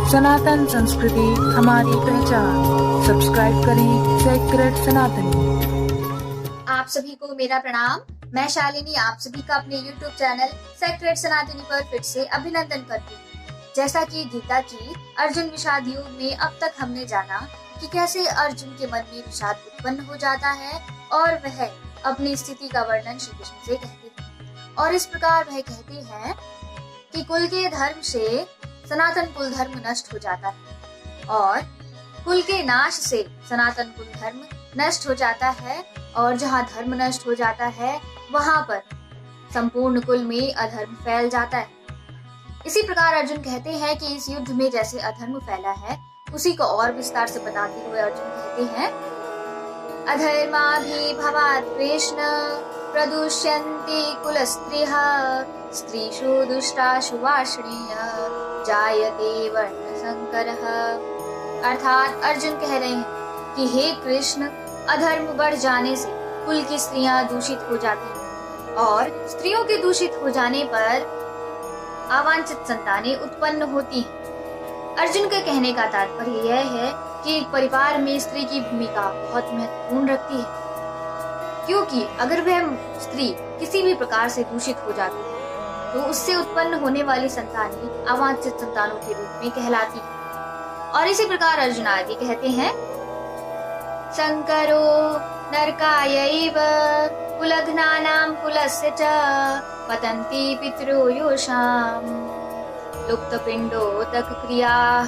सनातन संस्कृति हमारी पहचान। सब्सक्राइब करें सेक्रेड सनातनी। आप सभी को मेरा प्रणाम। मैं शालिनी आप सभी का अपने YouTube चैनल सेक्रेड सनातनी पर फिर से अभिनंदन करती हूँ। जैसा कि गीता की अर्जुन विषाद योग में अब तक हमने जाना कि कैसे अर्जुन के मन में विषाद उत्पन्न हो जाता है और वह अपनी स्थिति का वर्णन श्री कृष्ण से कहते हैं। और इस प्रकार वह कहते हैं कि कुल के धर्म से सनातन कुल धर्म नष्ट हो जाता है और कुल के नाश से सनातन कुल धर्म नष्ट हो जाता है, और जहाँ धर्म नष्ट हो जाता है वहां पर संपूर्ण कुल में अधर्म फैल जाता है। इसी प्रकार अर्जुन कहते हैं कि इस युद्ध में जैसे अधर्म फैला है उसी को और विस्तार से बताते हुए अर्जुन कहते हैं, अधर्माभिभवात् कृष्ण प्रदुष्यन्ति कुलस्त्रियः स्त्रीषु दुष्टाशु वार्ष्णेय जायते वर्ण संकरः। अर्थात अर्जुन कह रहे हैं कि हे कृष्ण, अधर्म बढ़ जाने से कुल की स्त्रियां दूषित हो जाती हैं और स्त्रियों के दूषित हो जाने पर अवांछित संतानें उत्पन्न होती हैं। अर्जुन के कहने का तात्पर्य यह है कि एक परिवार में स्त्री की भूमिका बहुत महत्वपूर्ण रखती है, क्योंकि अगर वह स्त्री किसी भी प्रकार से दूषित हो जाती है तो उससे उत्पन्न होने वाली संतानें अवांछित संतानों के रूप में कहलाती है। और इसी प्रकार अर्जुन आगे कहते हैं, संकरो नरकायैव कुलघ्नानां कुलस्य च पतन्ति पितरो योषाम् लुप्तपिंडोदक क्रियाः।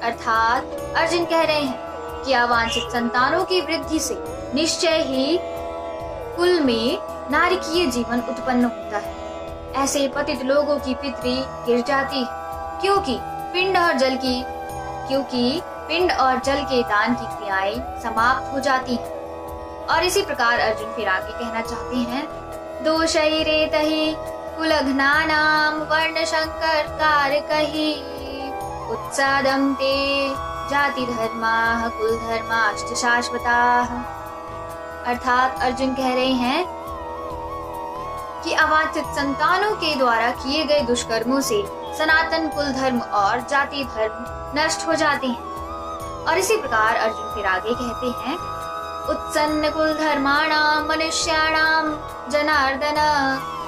अर्थात अर्जुन कह रहे हैं कि अवांछित संतानों की वृद्धि से निश्चय ही कुल में नारकीय जीवन उत्पन्न होता है। ऐसे पतित लोगों की पितरी गिर जाती है, क्योंकि पिंड और जल के दान की क्रियाएं समाप्त हो जाती हैं। और इसी प्रकार अर्जुन फिर आगे कहना चाहते हैं, दोषैरेतहि कुलघ्नानां वर्णशंकर कारकहि उत्सादं ते जाति धर्माः कुल धर्माश्च शाश्वताः। अर्थात अर्जुन कह रहे हैं कि अवांछित संतानों के द्वारा किए गए दुष्कर्मों से सनातन कुल धर्म और जाति धर्म नष्ट हो जाते हैं। और इसी प्रकार अर्जुन फिर आगे कहते हैं, उत्सन्न कुल धर्माणां मनुष्याणां जनार्दन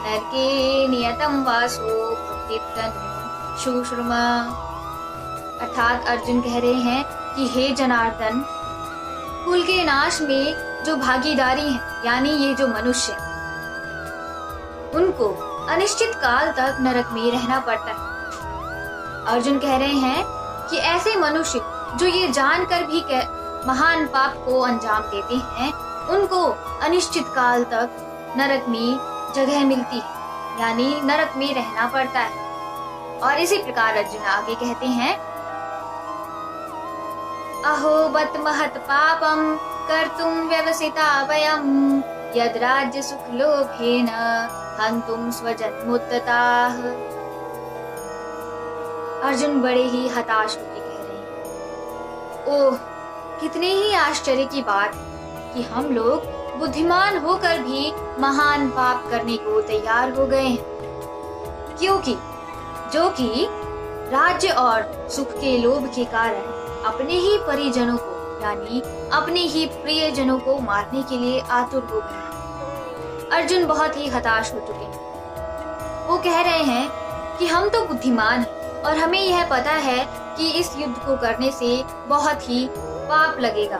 नरके नियतं वासो भक्तितनु शुश्रुम। अर्थात अर्जुन कह रहे हैं कि हे जनार्दन, कुल के नाश में जो भागीदारी है यानी ये जो मनुष्य, उनको अनिश्चित काल तक नरक में रहना पड़ता है। अर्जुन कह रहे हैं कि ऐसे मनुष्य जो ये जानकर भी महान पाप को अंजाम देते हैं, उनको अनिश्चित काल तक नरक में जगह मिलती है, यानी नरक में रहना पड़ता है। और इसी प्रकार अर्जुन आगे कहते हैं, अहो बत महत पापम कर्तुम व्यवसिता वयम यद राज्य सुख लोभेन हंतुम स्वजन्मुत्तताः। अर्जुन बड़े ही हताश होकर कह रहे हैं, ओह कितने ही आश्चर्य की बात कि हम लोग बुद्धिमान होकर भी महान पाप करने को तैयार हो गए हैं, क्योंकि जो कि राज्य और सुख के लोभ के कारण अपने ही परिजनों को यानी अपने ही प्रियजनों को मारने के लिए आतुर हो गए। अर्जुन बहुत ही हताश हो चुके हैं। वो कह रहे हैं कि हम तो बुद्धिमान हैं और हमें यह पता है कि इस युद्ध को करने से बहुत ही पाप लगेगा,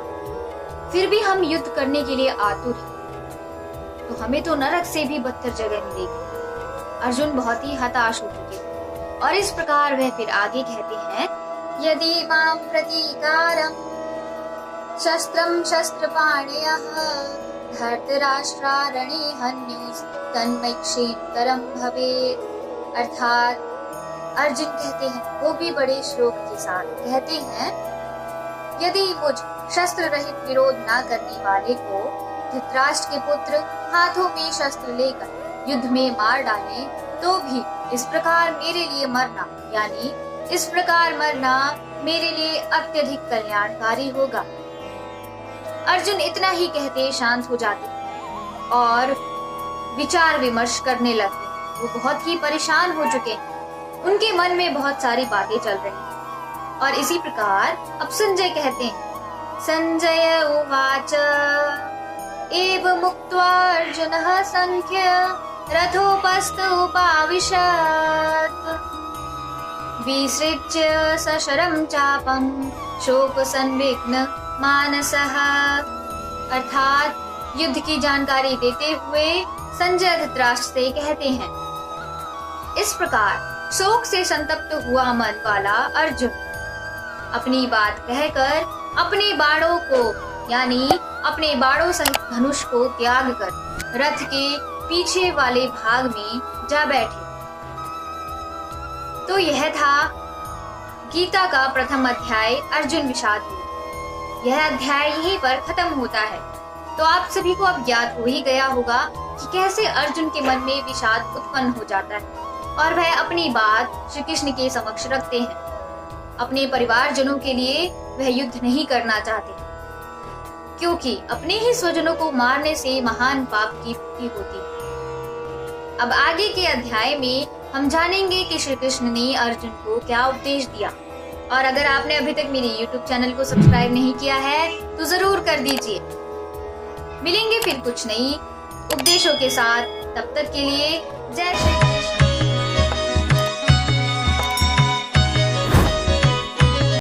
फिर भी हम युद्ध करने के लिए आतुर हैं, तो हमें तो नरक से भी बदतर जगह मिलेगी। अर्जुन बहुत ही हताश हो चुके हैं। और इस प्रकार वह फिर आगे कहते हैं, यदि मां प्रतीकारं शस्त्रं शस्त्रपाणयः धर्तराष्ट्रारणे हन्युस्तन्मैक्षेमकरं भवेत्। अर्थात अर्जुन कहते हैं, वो भी बड़े श्लोक के साथ कहते हैं, यदि मुझ शस्त्र रहित विरोध न करने वाले को धृतराष्ट्र के पुत्र हाथों में शस्त्र लेकर युद्ध में मार डाले तो भी इस प्रकार मेरे लिए मरना यानी इस प्रकार मरना मेरे लिए अत्यधिक कल्याणकारी होगा। अर्जुन इतना ही कहते शांत हो जाते और विचार विमर्श करने लगते। वो बहुत ही परेशान हो चुके हैं, उनके मन में बहुत सारी बातें चल रही हैं। और इसी प्रकार अब संजय कहते हैं, संजय उवाच एव मुक्त्वा अर्जुनः संख्य रथोपस्थ उपाविशत् विसृज्य सशरं चापं शोक संविघ्न मानसः। अर्थात युद्ध की जानकारी देते हुए संजय धृतराष्ट्र से कहते हैं, इस प्रकार शोक से संतप्त हुआ मन वाला अर्जुन अपनी बात कहकर अपने बाणों को यानी अपने बाणों सहित धनुष को त्याग कर रथ के पीछे वाले भाग में जा बैठे। तो यह था गीता का प्रथम अध्याय अर्जुन विषाद योग। यह अध्याय यहीं पर खत्म होता है। तो आप सभी को अब ज्ञात हो ही गया होगा कि कैसे अर्जुन के मन में विषाद उत्पन्न हो जाता है और वह अपनी बात श्री कृष्ण के समक्ष रखते हैं। अपने परिवारजनों के लिए वह युद्ध नहीं करना चाहते, क्योंकि अपने ही स्वजनों को मारने से महान पाप की भुक्ति होती है। अब आगे के अध्याय में हम जानेंगे कि श्री कृष्ण ने अर्जुन को क्या उपदेश दिया। और अगर आपने अभी तक मेरे YouTube चैनल को सब्सक्राइब नहीं किया है तो जरूर कर दीजिए। मिलेंगे फिर कुछ नई उपदेशों के साथ, तब तक के लिए जय श्री कृष्ण।